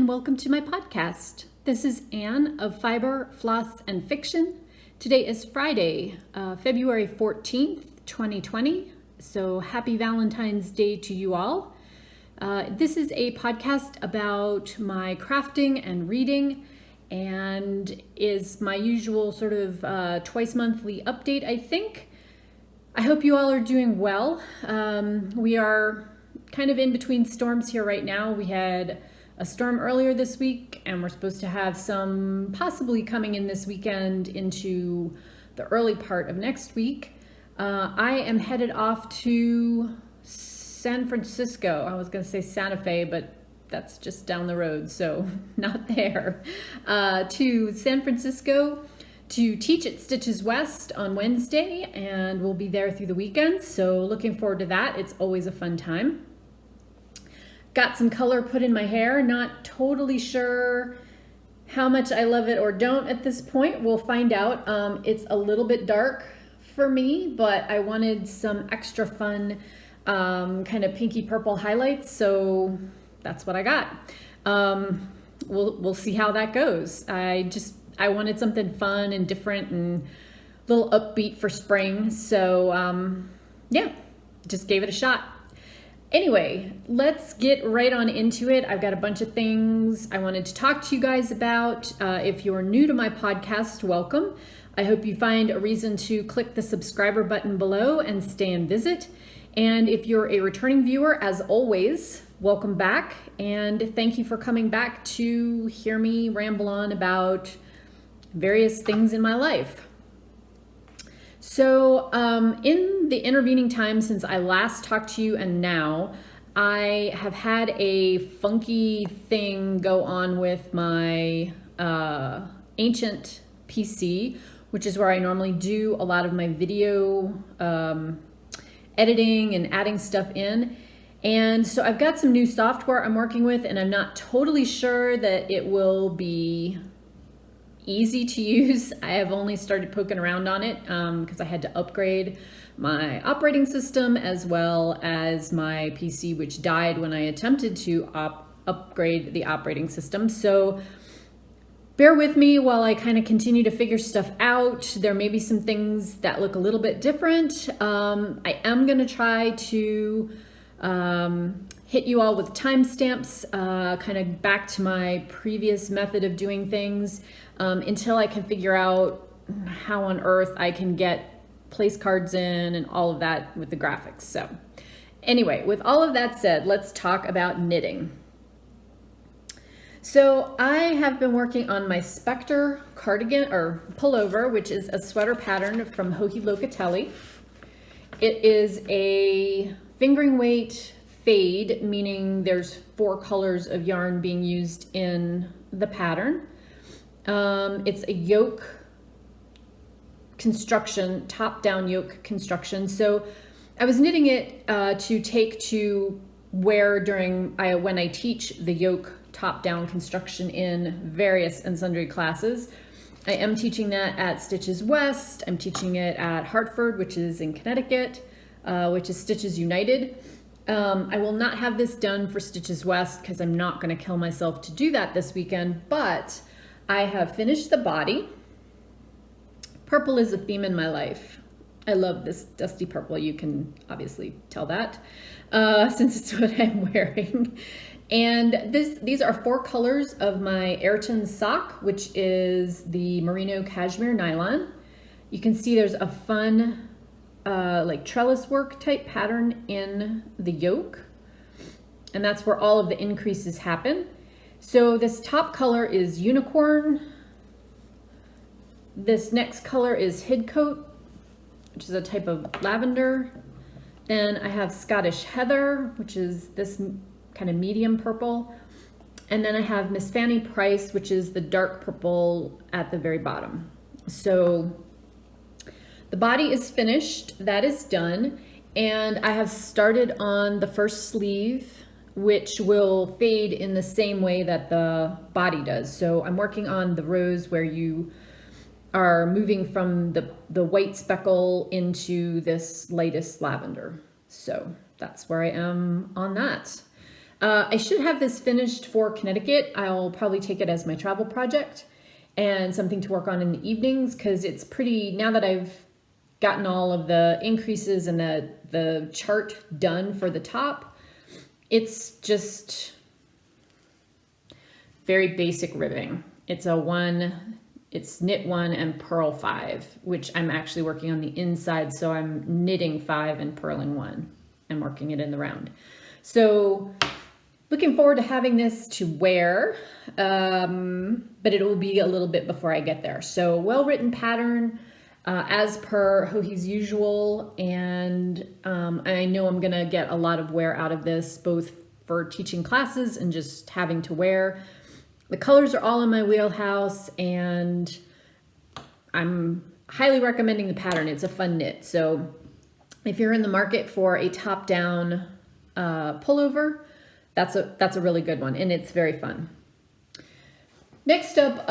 and welcome to my podcast. This is Anne of Fiber, Floss, and Fiction. Today is Friday, February 14th, 2020. So happy Valentine's Day to you all. This is a podcast about my crafting and reading and is my usual sort of twice monthly update, I think. I hope you all are doing well. We are kind of in between storms here right now. We had a storm earlier this week, and we're supposed to have some possibly coming in this weekend into the early part of next week. I am headed off to San Francisco. I was going to say Santa Fe, but that's just down the road, so not there. To San Francisco to teach at Stitches West on Wednesday, and we'll be there through the weekend, so looking forward to that. It's always a fun time. Got some color put in my hair. Not totally sure how much I love it or don't at this point. We'll find out. It's a little bit dark for me, but I wanted some extra fun kind of pinky purple highlights, so that's what I got. We'll see how that goes. I wanted something fun and different and a little upbeat for spring, so yeah, just gave it a shot. Anyway, let's get right on into it. I've got a bunch of things I wanted to talk to you guys about. If you're new to my podcast, welcome. I hope you find a reason to click the subscriber button below and stay and visit. And if you're a returning viewer, as always, welcome back. And thank you for coming back to hear me ramble on about various things in my life. So in the intervening time since I last talked to you and now, I have had a funky thing go on with my ancient PC, which is where I normally do a lot of my video editing and adding stuff in. And so I've got some new software I'm working with, and I'm not totally sure that it will be easy to use. I have only started poking around on it because I had to upgrade my operating system as well as my PC, which died when I attempted to upgrade the operating system. So bear with me while I kind of continue to figure stuff out. There may be some things that look a little bit different. I am going to try to hit you all with timestamps, kind of back to my previous method of doing things until I can figure out how on earth I can get place cards in and all of that with the graphics. So anyway, with all of that said, let's talk about knitting. So I have been working on my Spectre cardigan or pullover, which is a sweater pattern from Hohi Locatelli. It is a fingering weight fade, meaning there's 4 colors of yarn being used in the pattern. It's a yoke construction, top-down yoke construction. So I was knitting it to take to wear when I teach the yoke top-down construction in various and sundry classes. I am teaching that at Stitches West. I'm teaching it at Hartford, which is in Connecticut, which is Stitches United. I will not have this done for Stitches West because I'm not going to kill myself to do that this weekend, but I have finished the body. Purple is a theme in my life. I love this dusty purple. You can obviously tell that since it's what I'm wearing. And these are 4 colors of my Ayrton sock, which is the merino cashmere nylon. You can see there's a fun like trellis work type pattern in the yoke, and that's where all of the increases happen. So this top color is unicorn. This next color is hidcote, which is a type of lavender. Then I have Scottish heather, which is this kind of medium purple. And then I have Miss Fanny Price, which is the dark purple at the very bottom. So the body is finished, that is done, and I have started on the first sleeve, which will fade in the same way that the body does. So I'm working on the rows where you are moving from the white speckle into this lightest lavender. So that's where I am on that. I should have this finished for Connecticut. I'll probably take it as my travel project and something to work on in the evenings, because it's pretty, now that I've gotten all of the increases and the chart done for the top, it's just very basic ribbing. It's it's knit 1 and purl 5, which I'm actually working on the inside. So I'm knitting 5 and purling 1 and working it in the round. So looking forward to having this to wear, but it will be a little bit before I get there. So well-written pattern, as per Hohi's usual, and I know I'm gonna get a lot of wear out of this, both for teaching classes and just having to wear. The colors are all in my wheelhouse, and I'm highly recommending the pattern. It's a fun knit. So if you're in the market for a top-down pullover, that's a really good one, and it's very fun. Next up,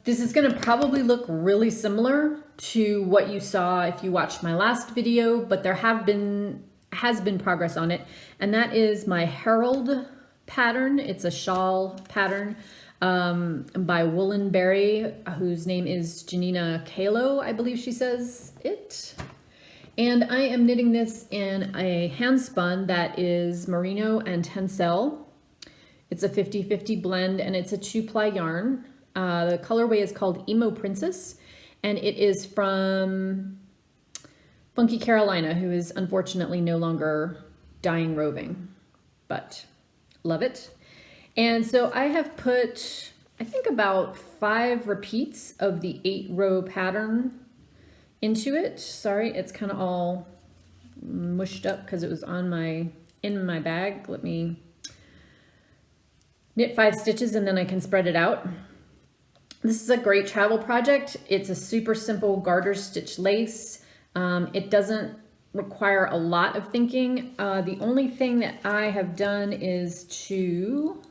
this is gonna probably look really similar to what you saw if you watched my last video, but there has been progress on it, and that is my Herald pattern. It's a shawl pattern by Woolenberry, whose name is Janina Kalo, I believe she says it. And I am knitting this in a hand spun that is merino and tencel. It's a 50-50 blend, and it's a 2-ply yarn. The colorway is called Emo Princess, and it is from Funky Carolina, who is unfortunately no longer dying roving, but love it. And so I have put, I think, about 5 repeats of the 8-row pattern into it. Sorry, it's kind of all mushed up because it was in my bag. Let me knit 5 stitches and then I can spread it out. This is a great travel project. It's a super simple garter stitch lace. It doesn't require a lot of thinking. The only thing that I have done is to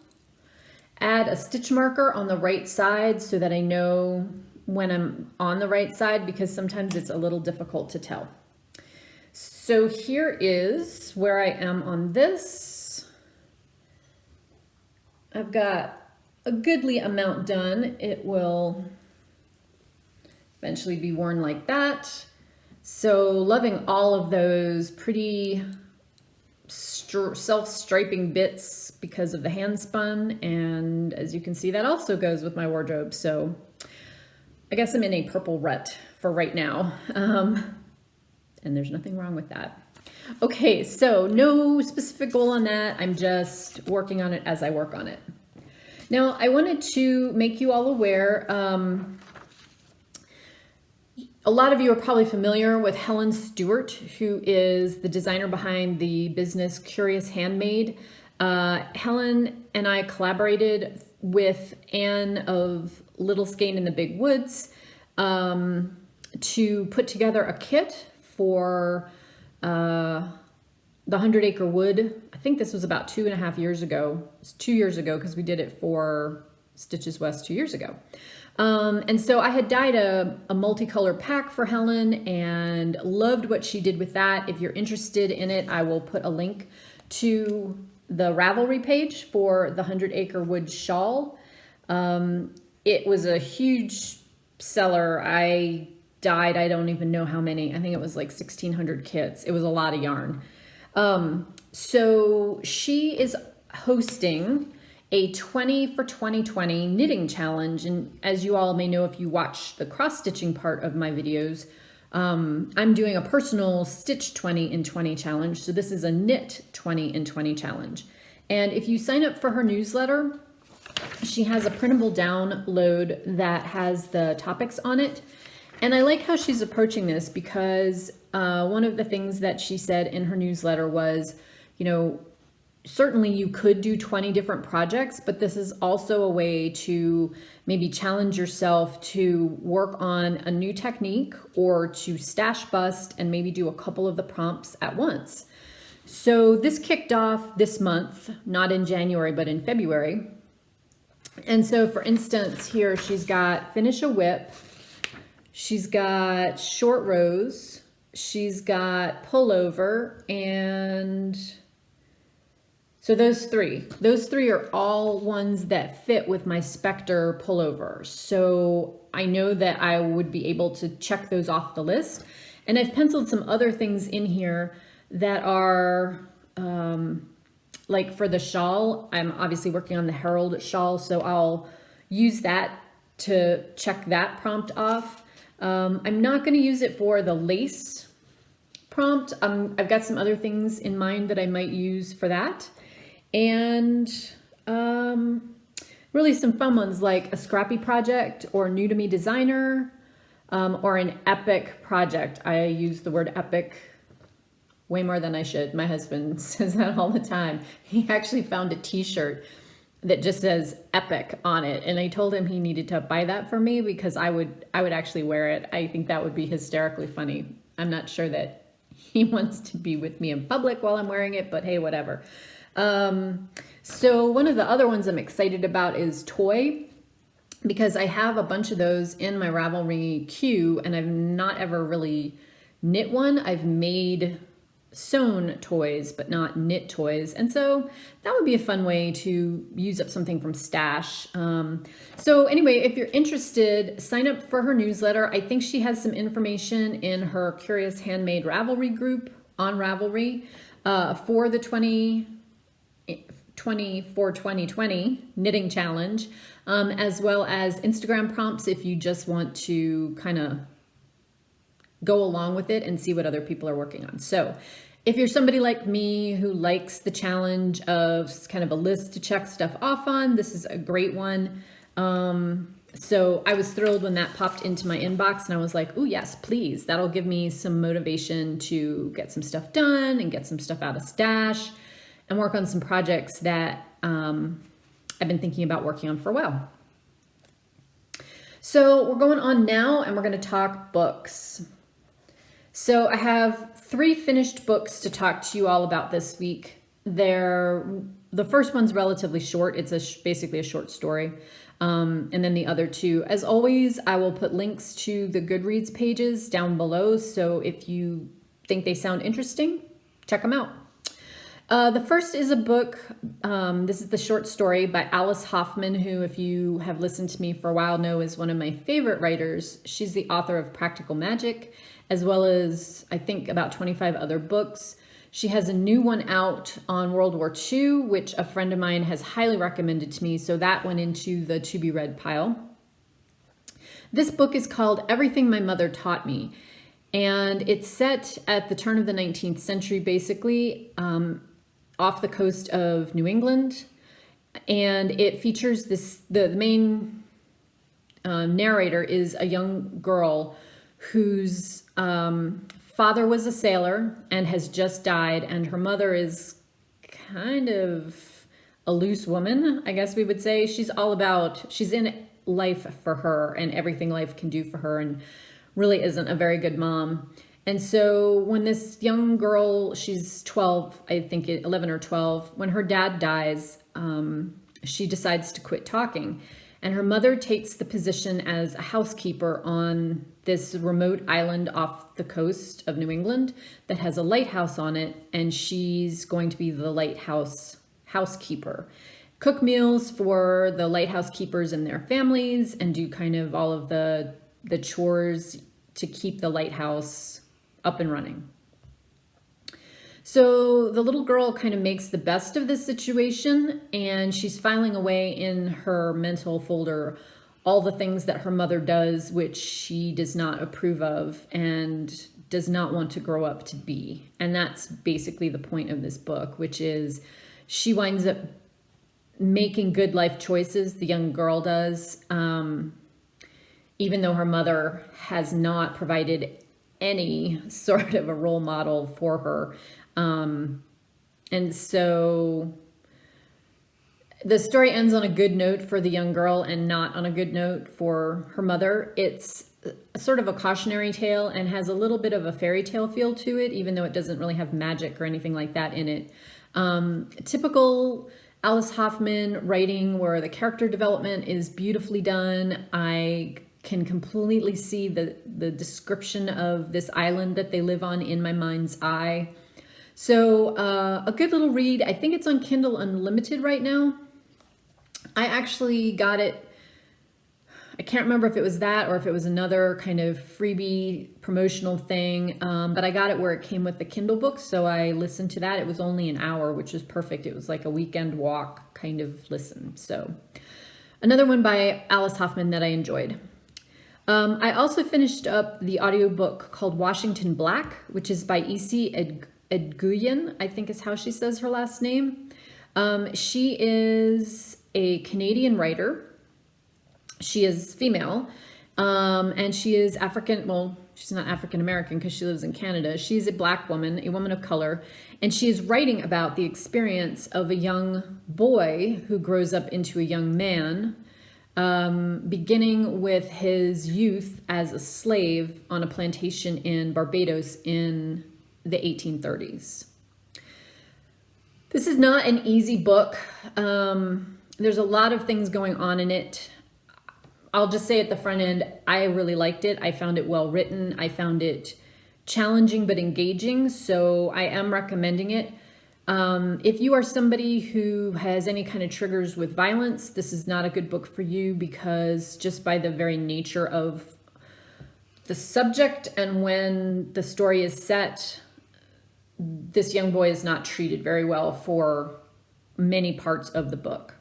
add a stitch marker on the right side so that I know when I'm on the right side, because sometimes it's a little difficult to tell. So here is where I am on this. I've got a goodly amount done. It will eventually be worn like that. So loving all of those pretty self-striping bits because of the hand spun, and as you can see, that also goes with my wardrobe. So I guess I'm in a purple rut for right now, and there's nothing wrong with that. Okay, so no specific goal on that. I'm just working on it as I work on it. Now, I wanted to make you all aware, a lot of you are probably familiar with Helen Stewart, who is the designer behind the business Curious Handmade. Helen and I collaborated with Anne of Little Skein in the Big Woods to put together a kit for the 100 Acre Wood. I think this was about 2.5 years ago. It's 2 years ago because we did it for Stitches West 2 years ago. And so I had dyed a multicolor pack for Helen and loved what she did with that. If you're interested in it, I will put a link to the Ravelry page for the 100 Acre Wood shawl. It was a huge seller. I dyed, I don't even know how many. I think it was like 1,600 kits. It was a lot of yarn. So she is hosting a 20 for 2020 knitting challenge. And as you all may know, if you watch the cross-stitching part of my videos, I'm doing a personal stitch 20 in 20 challenge. So this is a knit 20 in 20 challenge. And if you sign up for her newsletter, she has a printable download that has the topics on it. And I like how she's approaching this because one of the things that she said in her newsletter was, you know, certainly you could do 20 different projects, but this is also a way to maybe challenge yourself to work on a new technique or to stash bust and maybe do a couple of the prompts at once. So this kicked off this month, not in January, but in February. And so for instance, here she's got finish a whip, she's got short rows, she's got pullover, and So those three are all ones that fit with my Spectre pullover. So I know that I would be able to check those off the list. And I've penciled some other things in here that are like for the shawl. I'm obviously working on the Herald shawl, so I'll use that to check that prompt off. I'm not going to use it for the lace prompt. I've got some other things in mind that I might use for that. And really some fun ones like a scrappy project or new to me designer, or an epic project. I use the word epic way more than I should. My husband says that all the time. He actually found a t-shirt that just says epic on it. And I told him he needed to buy that for me because I would actually wear it. I think that would be hysterically funny. I'm not sure that he wants to be with me in public while I'm wearing it, but hey, whatever. So one of the other ones I'm excited about is toy, because I have a bunch of those in my Ravelry queue and I've not ever really knit one. I've made sewn toys, but not knit toys. And so that would be a fun way to use up something from Stash. So anyway, if you're interested, sign up for her newsletter. I think she has some information in her Curious Handmade Ravelry group on Ravelry for the 2020 knitting challenge, as well as Instagram prompts if you just want to kind of go along with it and see what other people are working on. So if you're somebody like me who likes the challenge of kind of a list to check stuff off on, this is a great one. So I was thrilled when that popped into my inbox and I was like, oh yes, please. That'll give me some motivation to get some stuff done and get some stuff out of Stash and work on some projects that I've been thinking about working on for a while. So we're going on now and we're going to talk books. So I have 3 finished books to talk to you all about this week. The first one's relatively short. It's basically a short story. And then the other 2, as always, I will put links to the Goodreads pages down below. So if you think they sound interesting, check them out. The first is a book. This is the short story by Alice Hoffman, who, if you have listened to me for a while, know is one of my favorite writers. She's the author of Practical Magic, as well as, I think, about 25 other books. She has a new one out on World War II, which a friend of mine has highly recommended to me, so that went into the to-be-read pile. This book is called Everything My Mother Taught Me, and it's set at the turn of the 19th century, basically, off the coast of New England, and it features the main narrator is a young girl whose father was a sailor and has just died, and her mother is kind of a loose woman, I guess we would say. She's in life for her and everything life can do for her, and really isn't a very good mom. And so when this young girl, she's 12, I think 11 or 12, when her dad dies, she decides to quit talking. And her mother takes the position as a housekeeper on this remote island off the coast of New England that has a lighthouse on it. And she's going to be the lighthouse housekeeper, cook meals for the lighthouse keepers and their families, and do kind of all of the chores to keep the lighthouse up and running. So the little girl kind of makes the best of this situation, and she's filing away in her mental folder all the things that her mother does, which she does not approve of and does not want to grow up to be. And that's basically the point of this book, which is she winds up making good life choices, the young girl does, even though her mother has not provided any sort of a role model for her. And so the story ends on a good note for the young girl and not on a good note for her mother. It's sort of a cautionary tale and has a little bit of a fairy tale feel to it, even though it doesn't really have magic or anything like that in it. Typical Alice Hoffman writing where the character development is beautifully done. I can completely see the description of this island that they live on in my mind's eye. So a good little read. I think it's on Kindle Unlimited right now. I actually got it, I can't remember if it was that or if it was another kind of freebie promotional thing, but I got it where it came with the Kindle book, so I listened to that. It was only an hour, which was perfect. It was like a weekend walk kind of listen. So another one by Alice Hoffman that I enjoyed. I also finished up the audiobook called Washington Black, which is by E.C. Edguyen, I think is how she says her last name. She is a Canadian writer. She is female, and she is African. Well, she's not African American because she lives in Canada. She's a Black woman, a woman of color, and she is writing about the experience of a young boy who grows up into a young man, beginning with his youth as a slave on a plantation in Barbados in the 1830s. This is not an easy book. There's a lot of things going on in it. I'll just say at the front end, I really liked it. I found it well written. I found it challenging but engaging, so I am recommending it. If you are somebody who has any kind of triggers with violence, this is not a good book for you, because just by the very nature of the subject and when the story is set, this young boy is not treated very well for many parts of the book.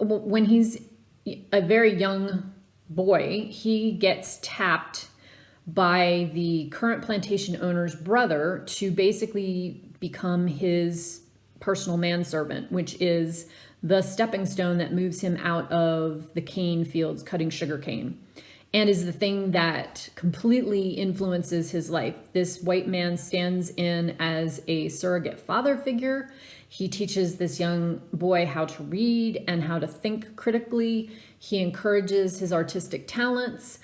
When he's a very young boy, he gets tapped by the current plantation owner's brother to basically become his personal manservant, which is the stepping stone that moves him out of the cane fields cutting sugarcane, and is the thing that completely influences his life. This white man stands in as a surrogate father figure. He teaches this young boy how to read and how to think critically. He encourages his artistic talents.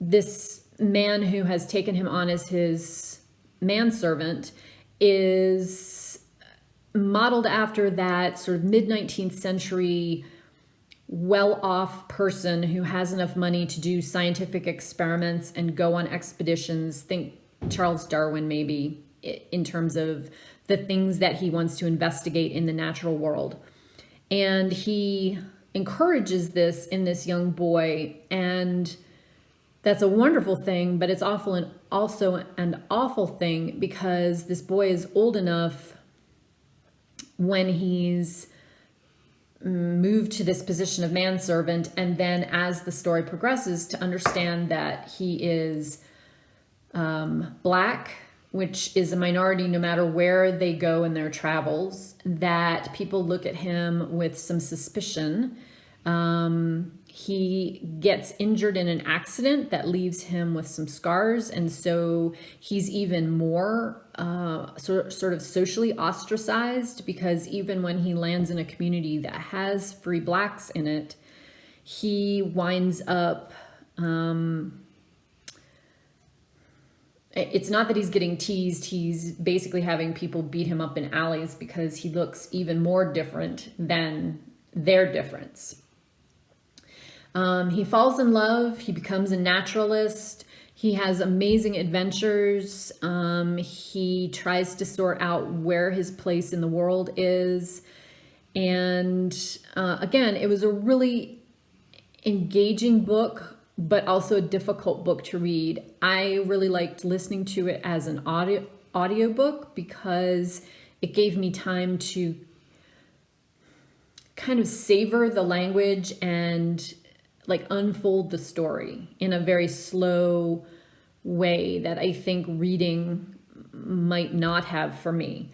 This man who has taken him on as his manservant is modeled after that sort of mid-19th century well-off person who has enough money to do scientific experiments and go on expeditions. Think Charles Darwin, maybe, in terms of the things that he wants to investigate in the natural world. And he encourages this in this young boy, and that's a wonderful thing, but it's also an awful thing, because this boy is old enough when he's moved to this position of manservant, and then as the story progresses, to understand that he is Black, which is a minority no matter where they go in their travels, that people look at him with some suspicion. He gets injured in an accident that leaves him with some scars, and so he's even more sort of socially ostracized, because even when he lands in a community that has free Blacks in it, he winds up it's not that he's getting teased, he's basically having people beat him up in alleys because he looks even more different than their difference. He falls in love, he becomes a naturalist, he has amazing adventures, he tries to sort out where his place in the world is, and again, it was a really engaging book, but also a difficult book to read. I really liked listening to it as an audiobook because it gave me time to kind of savor the language and like unfold the story in a very slow way that I think reading might not have for me.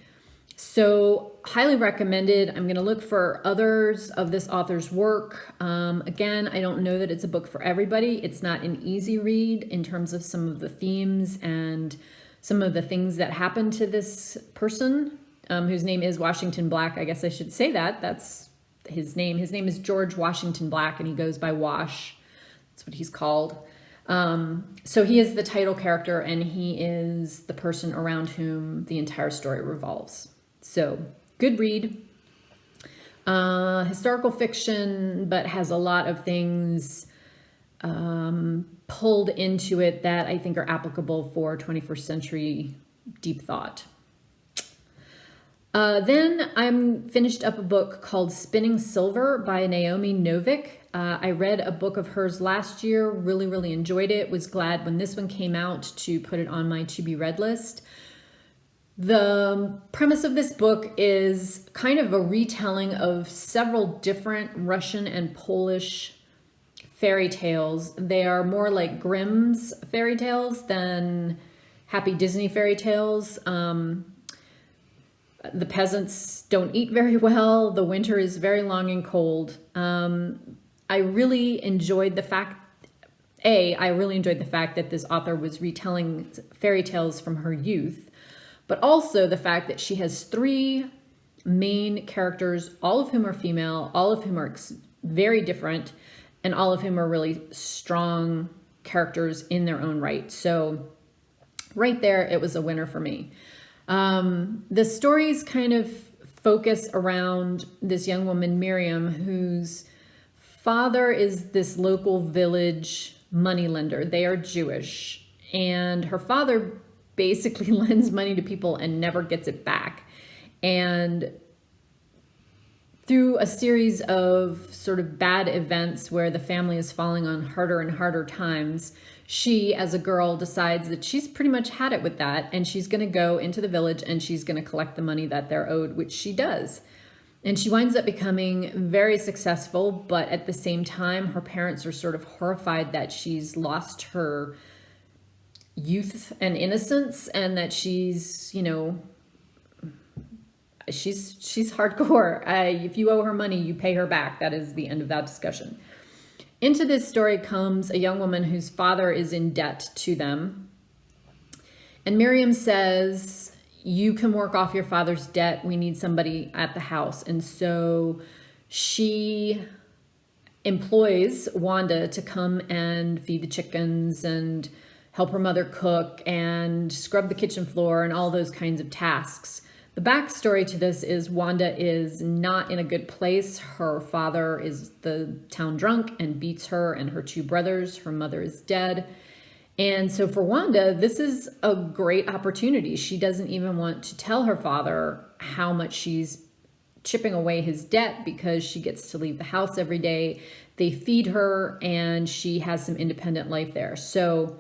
So highly recommended. I'm going to look for others of this author's work. Again, I don't know that it's a book for everybody. It's not an easy read in terms of some of the themes and some of the things that happen to this person, whose name is Washington Black. I guess I should say that. That's his name. His name is George Washington Black, and he goes by Wash. That's what he's called. So he is the title character, and he is the person around whom the entire story revolves. So, good read. Historical fiction, but has a lot of things pulled into it that I think are applicable for 21st century deep thought. Then I'm finished up a book called Spinning Silver by Naomi Novik. I read a book of hers last year, really enjoyed it, was glad when this one came out to put it on my to-be-read list. The premise of this book is kind of a retelling of several different Russian and Polish fairy tales. They are more like Grimm's fairy tales than happy Disney fairy tales. The peasants don't eat very well. The winter is very long and cold. I really enjoyed the fact that this author was retelling fairy tales from her youth, but also the fact that she has three main characters, all of whom are female, all of whom are very different, and all of whom are really strong characters in their own right. So right there, it was a winner for me. The stories kind of focus around this young woman, Miriam, whose father is this local village moneylender. They are Jewish, and her father basically lends money to people and never gets it back. And through a series of sort of bad events where the family is falling on harder and harder times, she, as a girl, decides that she's pretty much had it with that, and she's going to go into the village and she's going to collect the money that they're owed, which she does. And she winds up becoming very successful, but at the same time, her parents are sort of horrified that she's lost her youth and innocence, and that she's, you know, she's hardcore. If you owe her money, you pay her back. That is the end of that discussion. Into this story comes a young woman whose father is in debt to them. And Miriam says, you can work off your father's debt. We need somebody at the house. And so she employs Wanda to come and feed the chickens and help her mother cook and scrub the kitchen floor and all those kinds of tasks. The backstory to this is Wanda is not in a good place. Her father is the town drunk and beats her and her two brothers. Her mother is dead. And so for Wanda, this is a great opportunity. She doesn't even want to tell her father how much she's chipping away his debt because she gets to leave the house every day. They feed her and she has some independent life there. So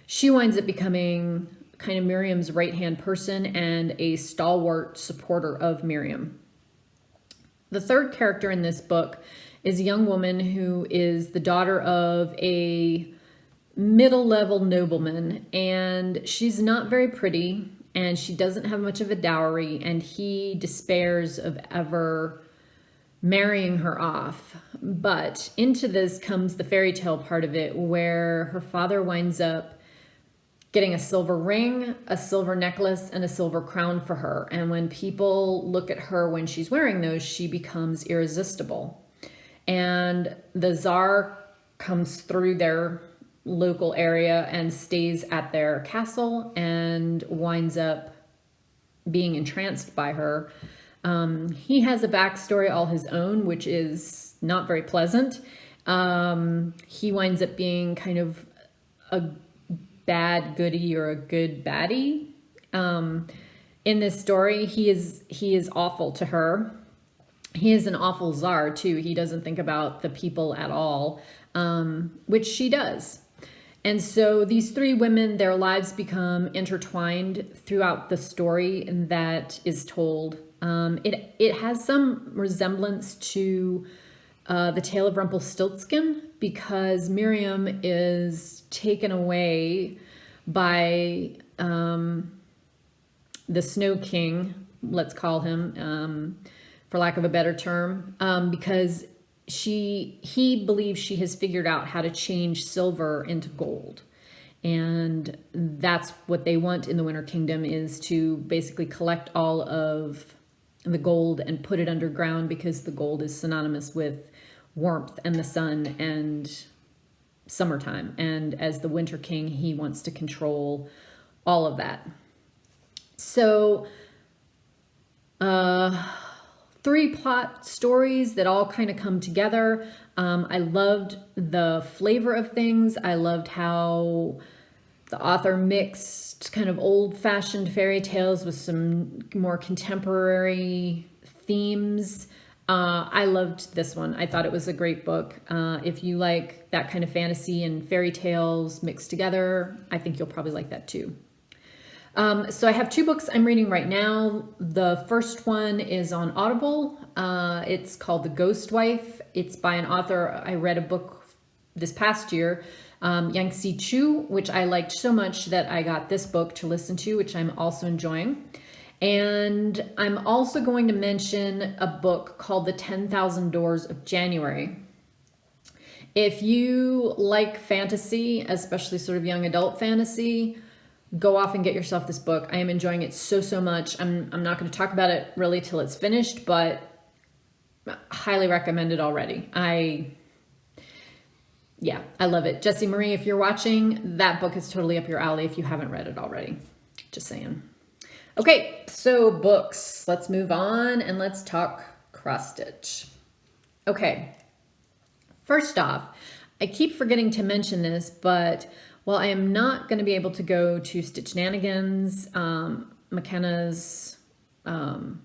she winds up becoming kind of Miriam's right-hand person and a stalwart supporter of Miriam. The third character in this book is a young woman who is the daughter of a middle-level nobleman, and she's not very pretty, and she doesn't have much of a dowry, and he despairs of ever marrying her off. But into this comes the fairy tale part of it, where her father winds up getting a silver ring, a silver necklace, and a silver crown for her. And when people look at her when she's wearing those, she becomes irresistible. And the Tsar comes through their local area and stays at their castle and winds up being entranced by her. He has a backstory all his own, which is not very pleasant. He winds up being kind of a bad goodie or a good baddie. In this story, he is awful to her. He is an awful czar too. He doesn't think about the people at all, which she does. And so these three women, their lives become intertwined throughout the story that is told. It has some resemblance to the tale of Rumpelstiltskin, because Miriam is taken away by the Snow King, let's call him, for lack of a better term, because he believes she has figured out how to change silver into gold. And that's what they want in the Winter Kingdom, is to basically collect all of the gold and put it underground, because the gold is synonymous with warmth and the sun and summertime. And as the Winter King, he wants to control all of that. So 3 plot stories that all kind of come together. I loved the flavor of things. I loved how the author mixed kind of old-fashioned fairy tales with some more contemporary themes. I loved this one. I thought it was a great book. If you like that kind of fantasy and fairy tales mixed together, I think you'll probably like that too. So I have 2 books I'm reading right now. The first one is on Audible. It's called The Ghost Wife. It's by an author. I read a book this past year, Yangtze Chu, which I liked so much that I got this book to listen to, which I'm also enjoying. And I'm also going to mention a book called The 10,000 Doors of January. If you like fantasy, especially sort of young adult fantasy, go off and get yourself this book. I am enjoying it so much. I'm not going to talk about it really till it's finished, but highly recommend it already. I love it. Jessie Marie, if you're watching, that book is totally up your alley if you haven't read it already. Just saying. Okay, so books. Let's move on and let's talk cross stitch. Okay, first off, I keep forgetting to mention this, but while I am not going to be able to go to Stitchnanigans, McKenna's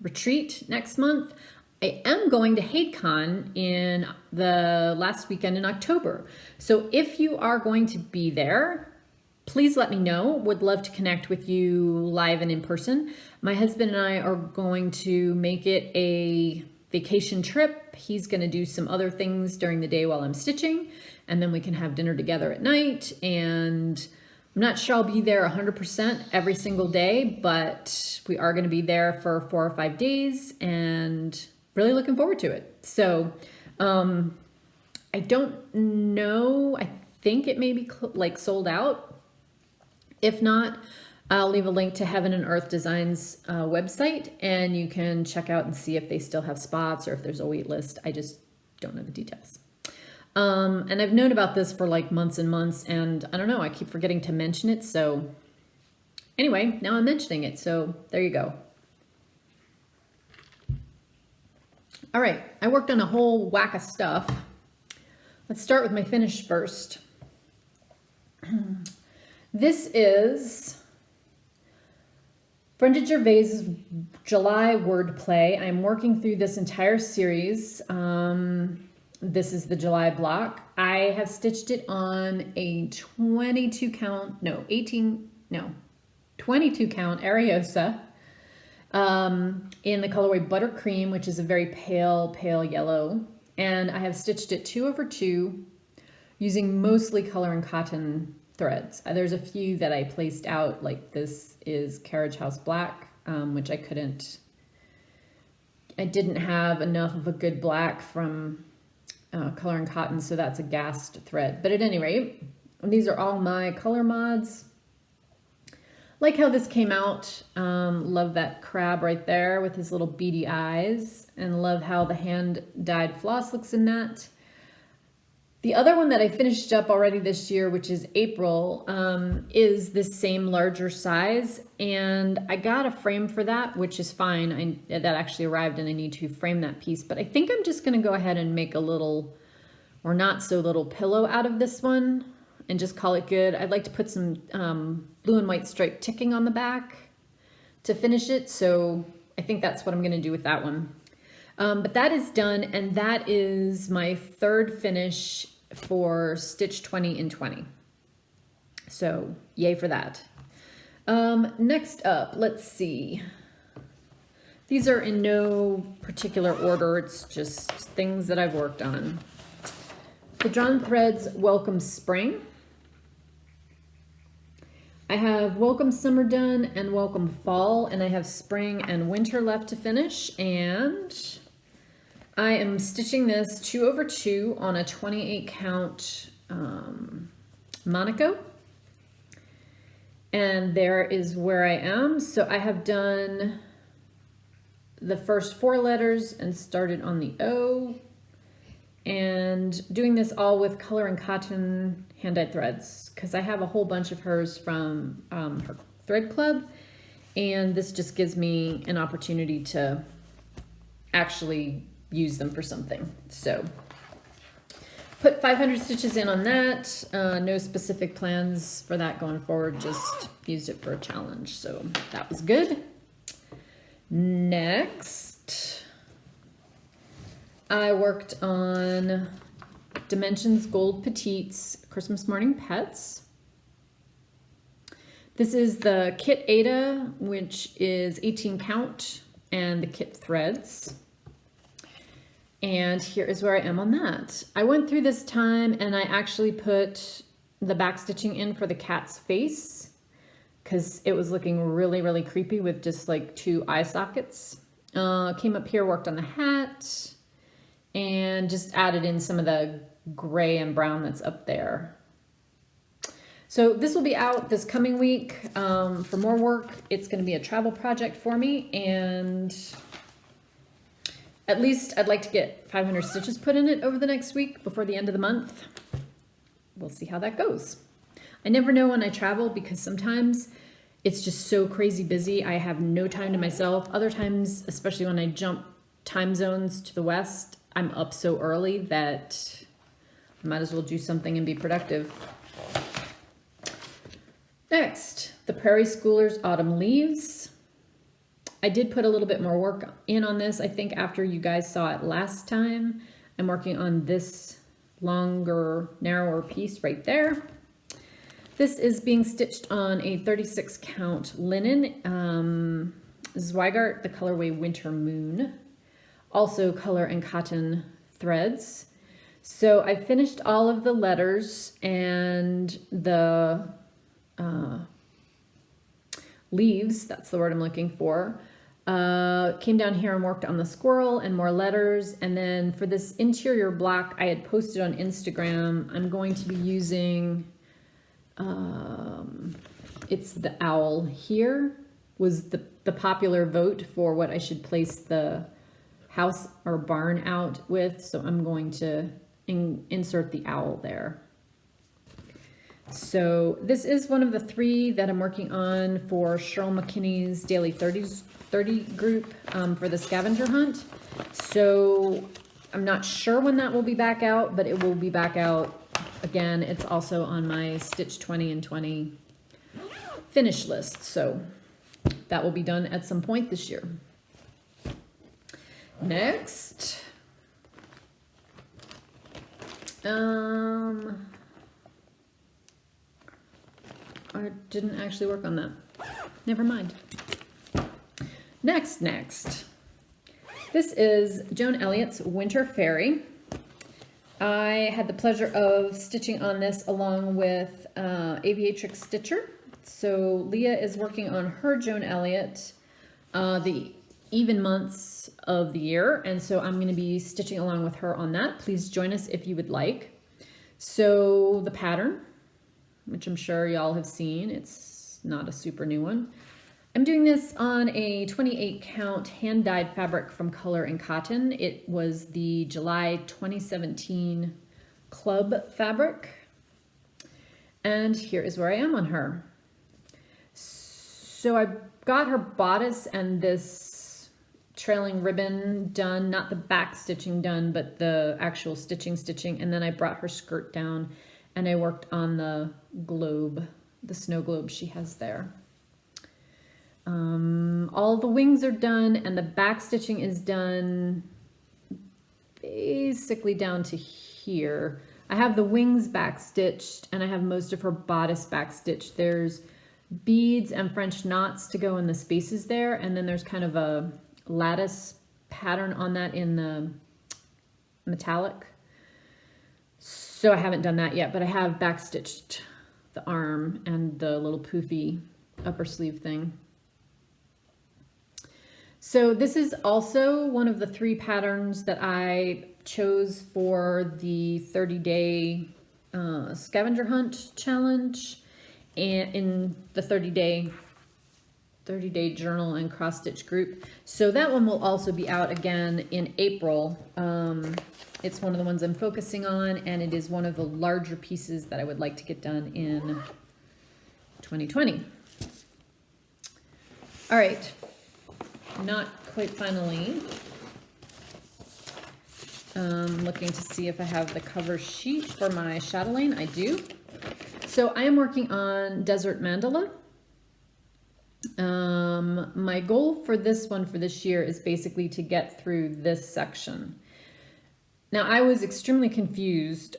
retreat next month, I am going to HateCon in the last weekend in October. So if you are going to be there, please let me know. Would love to connect with you live and in person. My husband and I are going to make it a vacation trip. He's going to do some other things during the day while I'm stitching, and then we can have dinner together at night. And I'm not sure I'll be there 100% every single day, but we are going to be there for 4 or 5 days and really looking forward to it. So I don't know. I think it may be like sold out. If not, I'll leave a link to Heaven and Earth Designs website, and you can check out and see if they still have spots or if there's a wait list. I just don't know the details. And I've known about this for like months and months, and I don't know, I keep forgetting to mention it. So anyway, now I'm mentioning it. So there you go. All right, I worked on a whole whack of stuff. Let's start with my finish first. This is Brenda Gervais's July wordplay. I'm working through this entire series. This is the July block. I have stitched it on a 22 count Ariosa in the colorway Buttercream, which is a very pale yellow. And I have stitched it 2/2 using mostly color and cotton threads. There's a few that I placed out, like this is Carriage House Black, which I didn't have enough of a good black from color and cotton, so that's a gassed thread. But at any rate, these are all my color mods. Like how this came out. Love that crab right there with his little beady eyes, and love how the hand-dyed floss looks in that. The other one that I finished up already this year, which is April, is this same larger size, and I got a frame for that, which is fine. That actually arrived, and I need to frame that piece, but I think I'm just going to go ahead and make a little, or not so little, pillow out of this one and just call it good. I'd like to put some blue and white striped ticking on the back to finish it, so I think that's what I'm going to do with that one. But that is done, and that is my third finish for Stitch 20 in 20. So yay for that. Next up, let's see. These are in no particular order. It's just things that I've worked on. The Drawn Threads Welcome Spring. I have Welcome Summer done and Welcome Fall, and I have Spring and Winter left to finish, and I am stitching this 2/2 on a 28 count Monaco, and there is where I am. So I have done the first 4 letters and started on the O, and doing this all with color and cotton hand-dyed threads, because I have a whole bunch of hers from her thread club, and this just gives me an opportunity to actually use them for something. So put 500 stitches in on that. No specific plans for that going forward, just used it for a challenge. So that was good. Next, I worked on Dimensions Gold Petites Christmas Morning Pets. This is the kit Ada, which is 18 count, and the kit threads. And here is where I am on that. I went through this time and I actually put the back stitching in for the cat's face because it was looking really, really creepy with just like 2 eye sockets. Came up here, worked on the hat, and just added in some of the gray and brown that's up there. So this will be out this coming week for more work. It's going to be a travel project for me, and at least I'd like to get 500 stitches put in it over the next week before the end of the month. We'll see how that goes. I never know when I travel because sometimes it's just so crazy busy. I have no time to myself. Other times, especially when I jump time zones to the west, I'm up so early that I might as well do something and be productive. Next, the Prairie Schoolers Autumn Leaves. I did put a little bit more work in on this. I think after you guys saw it last time, I'm working on this longer, narrower piece right there. This is being stitched on a 36 count linen, Zweigart, the colorway Winter Moon, also color and cotton threads. So I finished all of the letters and the leaves, that's the word I'm looking for. Came down here and worked on the squirrel and more letters. And then for this interior block I had posted on Instagram, I'm going to be using, it's the owl here, was the popular vote for what I should place the house or barn out with. So I'm going to insert the owl there. So this is one of the 3 that I'm working on for Cheryl McKinney's Daily 30 group for the scavenger hunt. So I'm not sure when that will be back out, but it will be back out again. It's also on my Stitch 20 and 20 finish list. So that will be done at some point this year. Next. I didn't actually work on that. Never mind. Next. This is Joan Elliott's Winter Fairy. I had the pleasure of stitching on this along with Aviatrix Stitcher. So Leah is working on her Joan Elliott, the even months of the year. And so I'm going to be stitching along with her on that. Please join us if you would like. So the pattern, which I'm sure y'all have seen, it's not a super new one. I'm doing this on a 28 count hand-dyed fabric from Color and Cotton. It was the July 2017 club fabric. And here is where I am on her. So I got her bodice and this trailing ribbon done, not the back stitching done, but the actual stitching. And then I brought her skirt down and I worked on the globe, the snow globe she has there. All the wings are done and the back stitching is done basically down to here. I have the wings back stitched and I have most of her bodice back stitched. There's beads and French knots to go in the spaces there, and then there's kind of a lattice pattern on that in the metallic. So I haven't done that yet, but I have back stitched the arm and the little poofy upper sleeve thing. So this is also one of the 3 patterns that I chose for the 30-day scavenger hunt challenge, and in the 30-day journal and cross stitch group. So that one will also be out again in April. It's one of the ones I'm focusing on, and it is one of the larger pieces that I would like to get done in 2020. All right, not quite finally. Looking to see if I have the cover sheet for my chatelaine. I do. So I am working on Desert Mandala. My goal for this one for this year is basically to get through this section. Now, I was extremely confused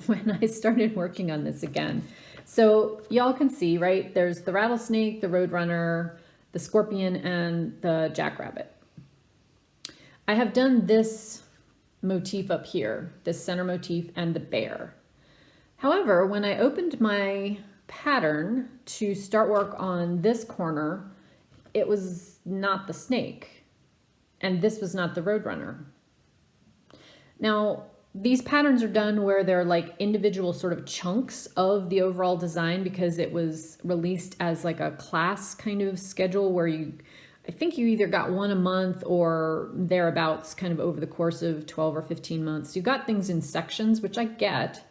when I started working on this again. So y'all can see, right? There's the rattlesnake, the roadrunner, the scorpion, and the jackrabbit. I have done this motif up here, this center motif, and the bear. However, when I opened my pattern to start work on this corner, it was not the snake, and this was not the roadrunner. Now, these patterns are done where they're like individual sort of chunks of the overall design because it was released as like a class kind of schedule where I think you either got one a month or thereabouts kind of over the course of 12 or 15 months. You got things in sections, which I get,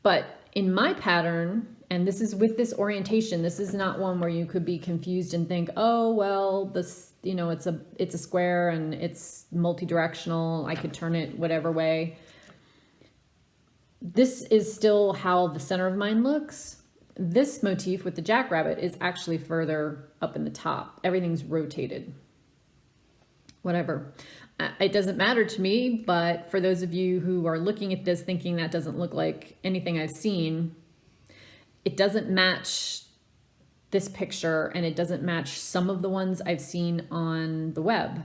but in my pattern, and this is with this orientation, this is not one where you could be confused and think, oh, well, this, you know, it's a square and it's multi-directional. I could turn it whatever way. This is still how the center of mine looks. This motif with the jackrabbit is actually further up in the top. Everything's rotated. Whatever. It doesn't matter to me, but for those of you who are looking at this thinking that doesn't look like anything I've seen, it doesn't match this picture and it doesn't match some of the ones I've seen on the web.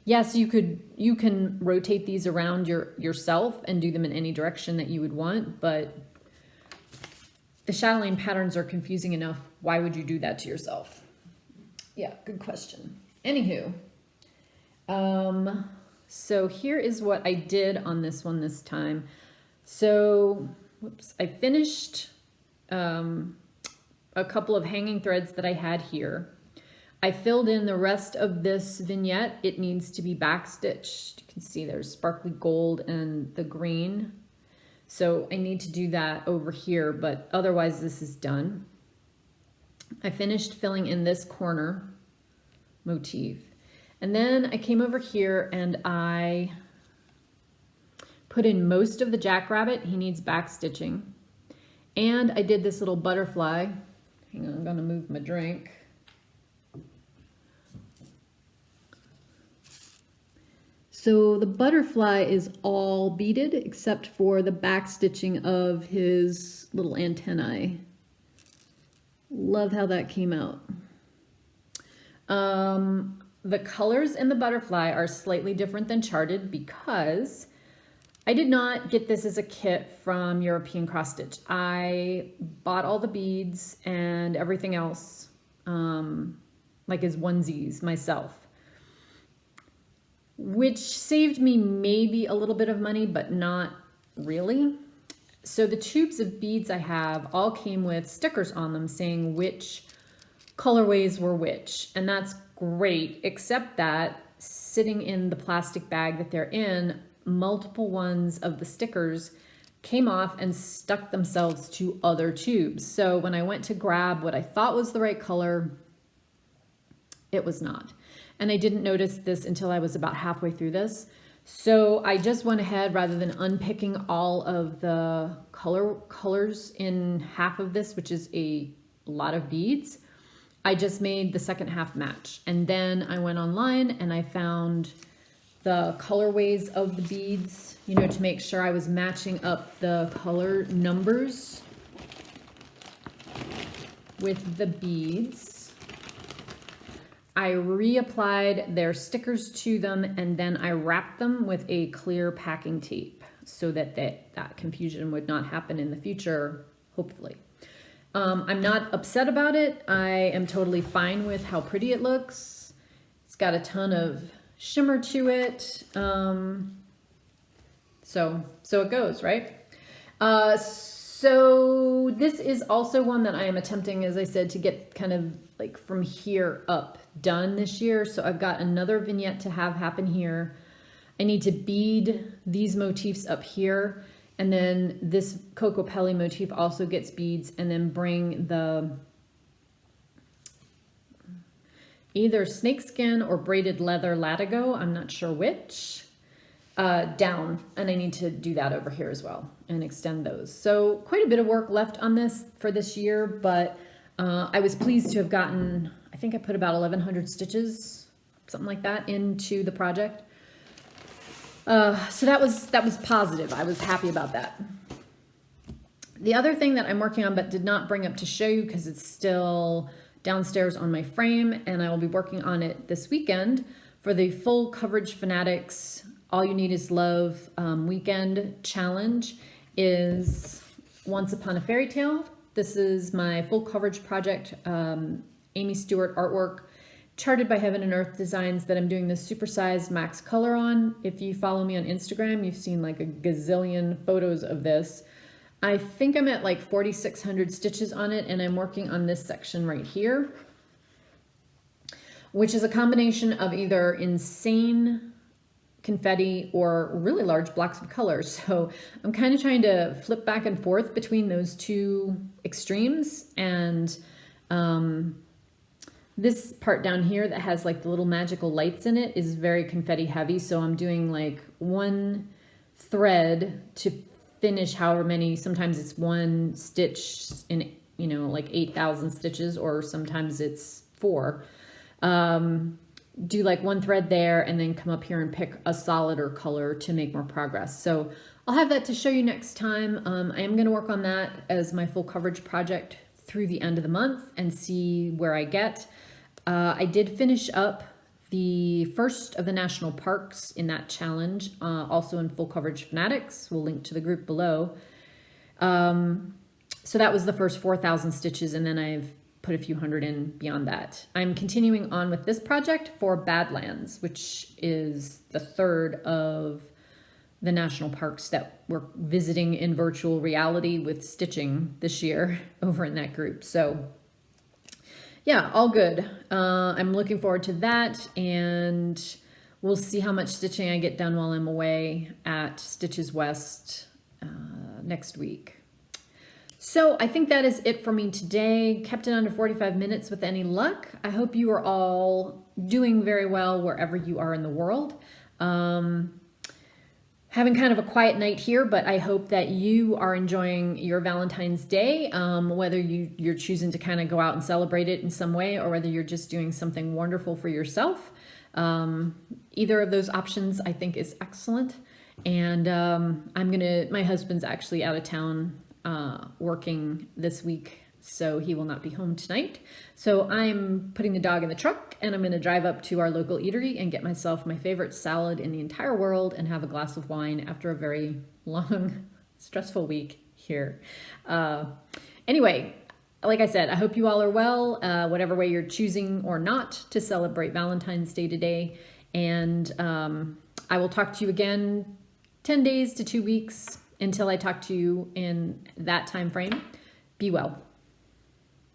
Yes, you can rotate these around yourself and do them in any direction that you would want, but the chatelaine patterns are confusing enough. Why would you do that to yourself? Yeah, good question. Anywho, so here is what I did on this one this time. So, whoops, I finished a couple of hanging threads that I had here. I filled in the rest of this vignette. It needs to be backstitched. You can see there's sparkly gold and the green. So I need to do that over here, but otherwise this is done. I finished filling in this corner motif. And then I came over here and I put in most of the jackrabbit. He needs backstitching. And I did this little butterfly. Hang on, I'm gonna move my drink. So the butterfly is all beaded except for the back stitching of his little antennae. Love how that came out. The colors in the butterfly are slightly different than charted because I did not get this as a kit from European Cross Stitch. I bought all the beads and everything else, like as onesies myself, which saved me maybe a little bit of money, but not really. So the tubes of beads I have all came with stickers on them saying which colorways were which, and that's great, except that sitting in the plastic bag that they're in, multiple ones of the stickers came off and stuck themselves to other tubes. So when I went to grab what I thought was the right color, it was not. And I didn't notice this until I was about halfway through this. So I just went ahead, rather than unpicking all of the colors in half of this, which is a lot of beads, I just made the second half match. And then I went online and I found the colorways of the beads, you know, to make sure I was matching up the color numbers with the beads. I reapplied their stickers to them and then I wrapped them with a clear packing tape so that that confusion would not happen in the future, hopefully. I'm not upset about it. I am totally fine with how pretty it looks. It's got a ton of shimmer to it. So it goes, right? So this is also one that I am attempting, as I said, to get kind of like from here up done this year. So I've got another vignette to have happen here. I need to bead these motifs up here. And then this Coco Pelli motif also gets beads, and then bring the either snakeskin or braided leather latigo, I'm not sure which. down, and I need to do that over here as well and extend those. So quite a bit of work left on this for this year, but I was pleased to have gotten, I think I put about 1,100 stitches, something like that, into the project. So that was positive. I was happy about that. The other thing that I'm working on but did not bring up to show you because it's still downstairs on my frame, and I will be working on it this weekend for the Full Coverage Fanatics All You Need Is Love weekend challenge, is Once Upon a Fairy Tale. This is my full coverage project, Aimee Stewart artwork, Charted by Heaven and Earth Designs, that I'm doing this supersized max color on. If you follow me on Instagram, you've seen like a gazillion photos of this. I think I'm at like 4,600 stitches on it, and I'm working on this section right here, which is a combination of either insane confetti or really large blocks of color. So I'm kind of trying to flip back and forth between those two extremes. And this part down here that has like the little magical lights in it is very confetti heavy. So I'm doing like one thread to finish however many, sometimes it's one stitch in, you know, like 8,000 stitches, or sometimes it's 4. Do like one thread there and then come up here and pick a solider color to make more progress. So I'll have that to show you next time. I am going to work on that as my full coverage project through the end of the month and see where I get. I did finish up the first of the national parks in that challenge, also in Full Coverage Fanatics. We'll link to the group below. So that was the first 4,000 stitches, and then I've put a few hundred in beyond that. I'm continuing on with this project for Badlands, which is the third of the national parks that we're visiting in virtual reality with stitching this year over in that group. So yeah, all good. I'm looking forward to that, and we'll see how much stitching I get done while I'm away at Stitches West next week. So I think that is it for me today. Kept it under 45 minutes with any luck. I hope you are all doing very well wherever you are in the world. Having kind of a quiet night here, but I hope that you are enjoying your Valentine's Day, whether you're choosing to kind of go out and celebrate it in some way, or whether you're just doing something wonderful for yourself. Either of those options I think is excellent. And my husband's actually out of town working this week, so he will not be home tonight. So I'm putting the dog in the truck, and I'm going to drive up to our local eatery and get myself my favorite salad in the entire world and have a glass of wine after a very long, stressful week here. Anyway, like I said, I hope you all are well, whatever way you're choosing or not to celebrate Valentine's Day today. And I will talk to you again 10 days to 2 weeks until I talk to you in that time frame. Be well.